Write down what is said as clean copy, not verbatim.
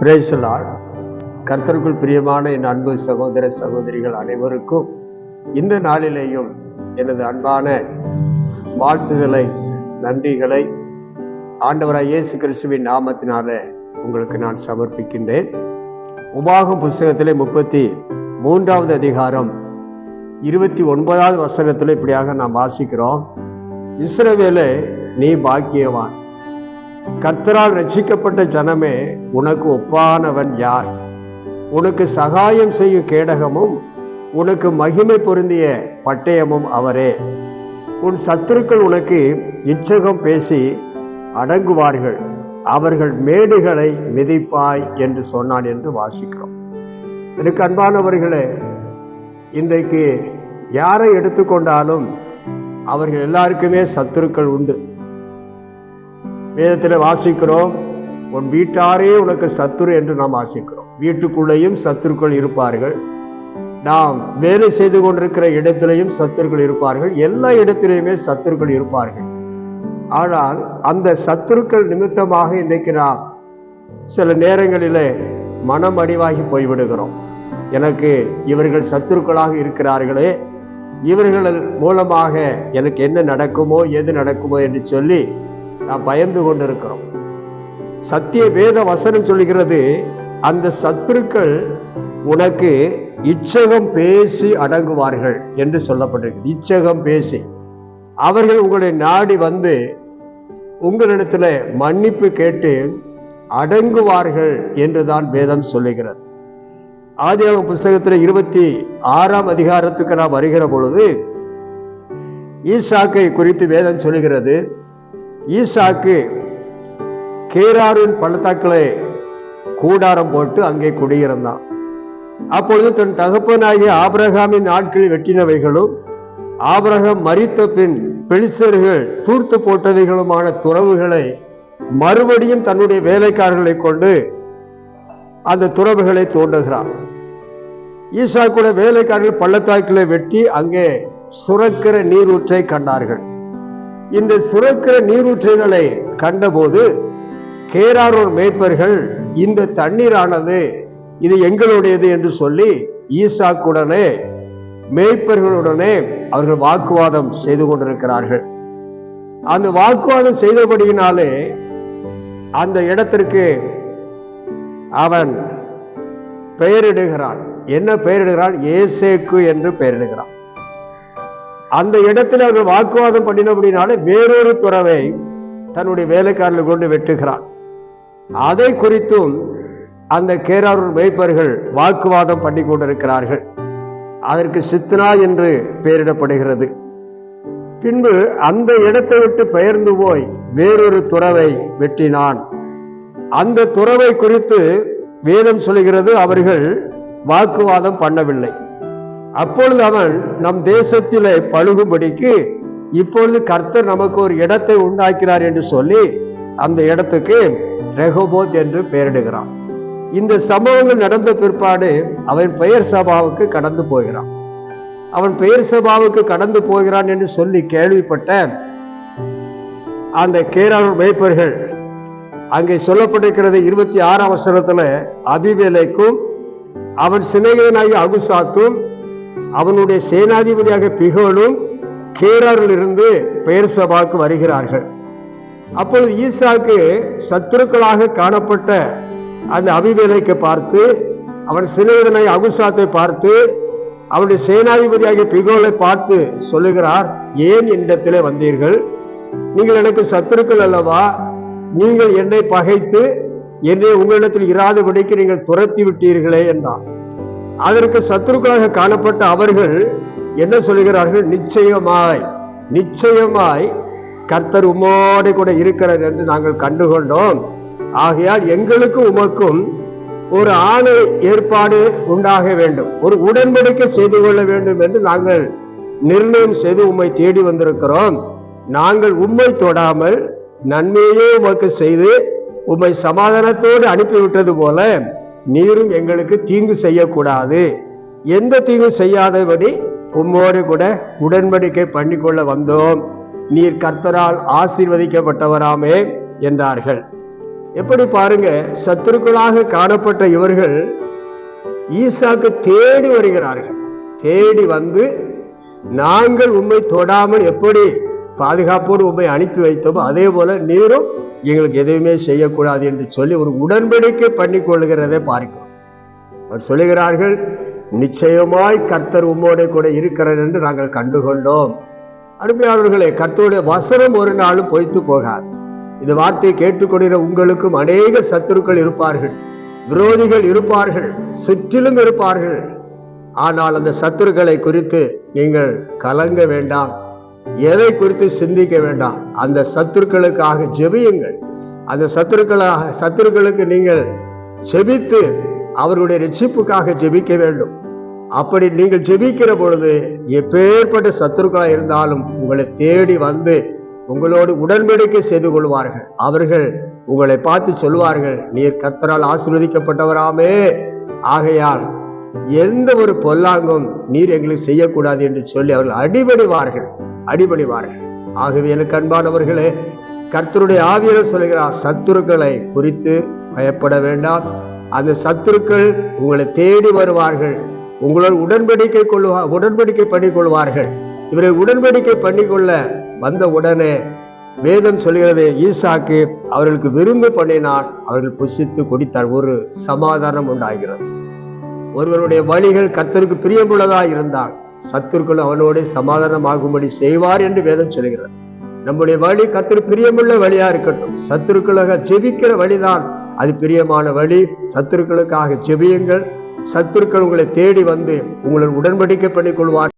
Praise the Lord. கர்த்தருக்குள் பிரியமான என் அன்பு சகோதர சகோதரிகள் அனைவருக்கும் இந்த நாளிலேயும் எனது அன்பான வாழ்த்துதலை, நன்றிகளை ஆண்டவராய் இயேசு கிறிஸ்துவின் நாமத்தினால உங்களுக்கு நான் சமர்ப்பிக்கின்றேன். உபாகம் புஸ்தகத்திலே 33வது அதிகாரம் 29வது வசனத்தில் இப்படியாக நாம் வாசிக்கிறோம். இஸ்ரவேலே, நீ பாக்கியவான், கர்த்தரால் ரட்சிக்கப்பட்ட ஜனமே, உனக்கு ஒப்பானவன் யார்? உனக்கு சகாயம் செய்யும் கேடகமும் உனக்கு மகிமை பொருந்திய பட்டயமும் அவரே. உன் சத்துருக்கள் உனக்கு இச்சகம் பேசி அடங்குவார்கள், அவர்கள் மேடுகளை மிதிப்பாய் என்று சொன்னான் என்று வாசிக்கிறோம். எனக்கு அன்பானவர்களே, இன்றைக்கு யாரை எடுத்துக்கொண்டாலும் அவர்கள் எல்லாருக்குமே சத்துருக்கள் உண்டு. வேதத்தில் வாசிக்கிறோம், உன் வீட்டாரே உனக்கு சத்துரு என்று நாம் வாசிக்கிறோம். வீட்டுக்குள்ளேயும் சத்துருக்கள் இருப்பார்கள், நாம் வேலை செய்து கொண்டிருக்கிற இடத்திலேயும் சத்துருக்கள் இருப்பார்கள், எல்லா இடத்திலேயுமே சத்துருக்கள் இருப்பார்கள். ஆனால் அந்த சத்துருக்கள் நிமித்தமாக இன்றைக்கு நாம் சில நேரங்களிலே மனம் அடிவாகி போய்விடுகிறோம். எனக்கு இவர்கள் சத்துருக்களாக இருக்கிறார்களே, இவர்கள் மூலமாக எனக்கு என்ன நடக்குமோ எது நடக்குமோ என்று சொல்லி நாம் பயந்து கொண்டிருக்கிறோம். சத்திய வேத வசனம் சொல்கிறது, அந்த சத்துருக்கள் உனக்கு இச்சகம் பேசி அடங்குவார்கள் என்று சொல்லப்பட்டிருக்கு. இச்சகம் பேசி அவர்கள் உங்களை நாடி வந்து உங்களிடத்துல மன்னிப்பு கேட்டு அடங்குவார்கள் என்றுதான் வேதம் சொல்லுகிறது. ஆதியாகம புஸ்தகத்தில் 26ஆம் அதிகாரத்துக்கு நாம் வருகிற பொழுது ஈசாக்கை குறித்து வேதம் சொல்லுகிறது. ஈசாக்கு கேராரின் பள்ளத்தாக்களை கூடாரம் போட்டு அங்கே குடியிருந்தான். அப்பொழுது தன் தகப்பனாகிய ஆபிரகாமின் நாட்களில் வெட்டினவைகளும் ஆபிரகாம் மரித்த பின் பெலிஸ்தர்கள் தூர்த்து போட்டவைகளுமான துறவுகளை மறுபடியும் தன்னுடைய வேலைக்காரர்களை கொண்டு அந்த துறவுகளை தோண்டுகிறான். ஈசாக்குடைய வேலைக்காரர்கள் பள்ளத்தாக்களை வெட்டி அங்கே சுரக்கிற நீரூற்றை கண்டார்கள். இந்த சுரக்கிற நீரூற்றுகளை கண்டபோது கேராரோர் மேய்ப்பர்கள், இந்த தண்ணீரானது இது எங்களுடையது என்று சொல்லி ஈசாக்குடனே மேய்ப்பர்களுடனே அவர்கள் வாக்குவாதம் செய்து கொண்டிருக்கிறார்கள். அந்த வாக்குவாதம் செய்தபடியினாலே அந்த இடத்திற்கு அவன் பெயரிடுகிறான். என்ன பெயரிடுகிறான்? ஏசேக்கு என்று பெயரிடுகிறான். அந்த இடத்தில் அவர்கள் வாக்குவாதம் பண்ணினபடினாலே வேறொரு துறவை தன்னுடைய வேலைக்காரர்கள் கொண்டு வெட்டுகிறான். அதை குறித்தும் அந்த கேராரூர் மேய்ப்பர்கள் வாக்குவாதம் பண்ணி கொண்டிருக்கிறார்கள். அதற்கு சித்னா என்று பெயரிடப்படுகிறது. பின்பு அந்த இடத்தை விட்டு பெயர்ந்து போய் வேறொரு துறவை வெட்டினான். அந்த துறவை குறித்து வேதம் சொல்கிறது, அவர்கள் வாக்குவாதம் பண்ணவில்லை. அப்பொழுது அவன் நம் தேசத்திலே பழுகும்படிக்கு இப்பொழுது கர்த்தர் நமக்கு ஒரு இடத்தை உண்டாக்கிறார் என்று சொல்லி அந்த இடத்துக்கு ரெகோபோத் என்று பெயரிடுகிறான். இந்த சம்பவங்கள் நடந்த பிற்பாடு அவன் பெயர் சபாவுக்கு கடந்து போகிறான். அவன் பெயர் சபாவுக்கு கடந்து போகிறான் என்று சொல்லி கேள்விப்பட்ட அந்த கேரார் மேய்ப்பர்கள், அங்கே சொல்லப்பட்டிருக்கிறது 26ஆம் வசனத்துல, அபிமெலேக்கும் அவன் சிநேகிதனாகிய அகுசாத்தும் அவனுடைய சேனாதிபதியாக பிகோலும் கேராரில் இருந்து பெயர் சபாவுக்கு வருகிறார்கள். அப்பொழுது ஈசாக்கு சத்துருக்களாக காணப்பட்ட அந்த அபிமெலேக்கை பார்த்து, அவன் சிநேகிதனாகிய அகுசாத்தை பார்த்து, அவனுடைய சேனாதிபதியாகிய பிகோலை பார்த்து சொல்லுகிறார், ஏன் என்னிடத்திலே வந்தீர்கள்? நீங்கள் எனக்கு சத்துருக்கள் அல்லவா? நீங்கள் என்னை பகைத்து என்னை உங்களிடத்தில் இராதபடிக்கு நீங்கள் துரத்தி விட்டீர்களே என்றார். அதற்கு சத்துருக்களாக காணப்பட்ட அவர்கள் என்ன சொல்கிறார்கள்? நிச்சயமாய் நிச்சயமாய் கர்த்தர் உம்மோடு கூட இருக்கிறார் என்று நாங்கள் கண்டுகொண்டோம். ஆகையால் எங்களுக்கு உமக்கும் ஒரு ஆணை ஏற்பாடு உண்டாக வேண்டும், ஒரு உடன்படிக்கை செய்து கொள்ள வேண்டும் என்று நாங்கள் நிர்ணயம் செய்து உம்மை தேடி வந்திருக்கிறோம். நாங்கள் உம்மை தொடாமல் நன்மையே உமக்கு செய்து உம்மை சமாதானத்தோடு அனுப்பிவிட்டது போல நீரும் எங்களுக்கு தீங்கு செய்யக்கூடாது, எந்த தீங்கு செய்யாதபடி உம்மோடு கூட உடன்படிக்கை பண்ணிக்கொள்ள வந்தோம். நீர் கர்த்தரால் ஆசீர்வதிக்கப்பட்டவராமே என்றார்கள். எப்படி பாருங்க, சத்துருக்களாக காணப்பட்ட இவர்கள் ஈசாக்கு தேடி வருகிறார்கள். தேடி வந்து, நாங்கள் உம்மை தொடாமல் எப்படி பாதுகாப்போடு உம்மை அனுப்பி வைத்தோமோ அதே போல நீரும் எங்களுக்கு எதுவுமே செய்யக்கூடாது என்று சொல்லி ஒரு உடன்படிக்கை பண்ணி கொள்கிறதை பார்க்கிறோம். அவர் சொல்லுகிறார்கள், நிச்சயமாய் கர்த்தர் உம்மோட கூட இருக்கிறார் என்று நாங்கள் கண்டுகொண்டோம். அருமையானவர்களே, கர்த்தருடைய வசனம் ஒரு நாளும் பொய்த்து போகாது. இந்த வார்த்தையை கேட்டுக்கொள்கிற உங்களுக்கும் அநேக சத்துருக்கள் இருப்பார்கள், விரோதிகள் இருப்பார்கள், சுற்றிலும் இருப்பார்கள். ஆனால் அந்த சத்துருக்களை குறித்து நீங்கள் கலங்க வேண்டாம், எதை குறித்து சிந்திக்க வேண்டாம். அந்த சத்துருக்களுக்காக ஜெபியுங்கள். அந்த சத்துருக்களுக்கு நீங்கள் ஜெபித்து அவர்களுடைய ரட்சிப்புக்காக ஜெபிக்க வேண்டும். அப்படி நீங்கள் ஜெபிக்கிற பொழுது எப்பேற்பட்ட சத்துருக்களாக இருந்தாலும் உங்களை தேடி வந்து உங்களோடு உடன்படிக்கை செய்து கொள்வார்கள். அவர்கள் உங்களை பார்த்து சொல்வார்கள், நீர் கர்த்தரால் ஆசீர்வதிக்கப்பட்டவராமே, ஆகையால் எந்த ஒரு பொல்லாங்கும் நீர் எங்களுக்கு செய்யக்கூடாது என்று சொல்லி அவர்கள் அடிபணிவார்கள். ஆகவே எனக்கு அன்பானவர்களே, கர்த்தருடைய ஆவியானவர் சொல்கிறார், சத்துருக்களை குறித்து பயப்பட வேண்டாம். அந்த சத்துருக்கள் உங்களை தேடி வருவார்கள், உங்களோட உடன்படிக்கை பண்ணிக்கொள்வார்கள். இவரை உடன்படிக்கை பண்ணிக்கொள்ள வந்த உடனே வேதம் சொல்கிறது, ஈசாக்கு அவர்களுக்கு விருந்து பண்ணினான், அவர்கள் புசித்து குடித்தார். ஒரு சமாதானம் உண்டாகிறது. ஒருவருடைய வழிகள் கர்த்தருக்கு பிரியமுள்ளதாக இருந்தால் சத்துருக்கள் அவனோட சமாதானமாகும்படி செய்வார் என்று வேதம் சொல்கிறது. நம்முடைய வழி கர்த்தருக்கு பிரியமுள்ள வழியா இருக்கட்டும். சத்துருக்களுக்காக ஜெபிக்கிற வழிதான் அது பிரியமான வழி. சத்துருக்களுக்காக ஜெபியுங்கள். சத்துருக்கள் உங்களை தேடி வந்து உங்களை உடன்படிக்கை பண்ணிக் கொள்வார்.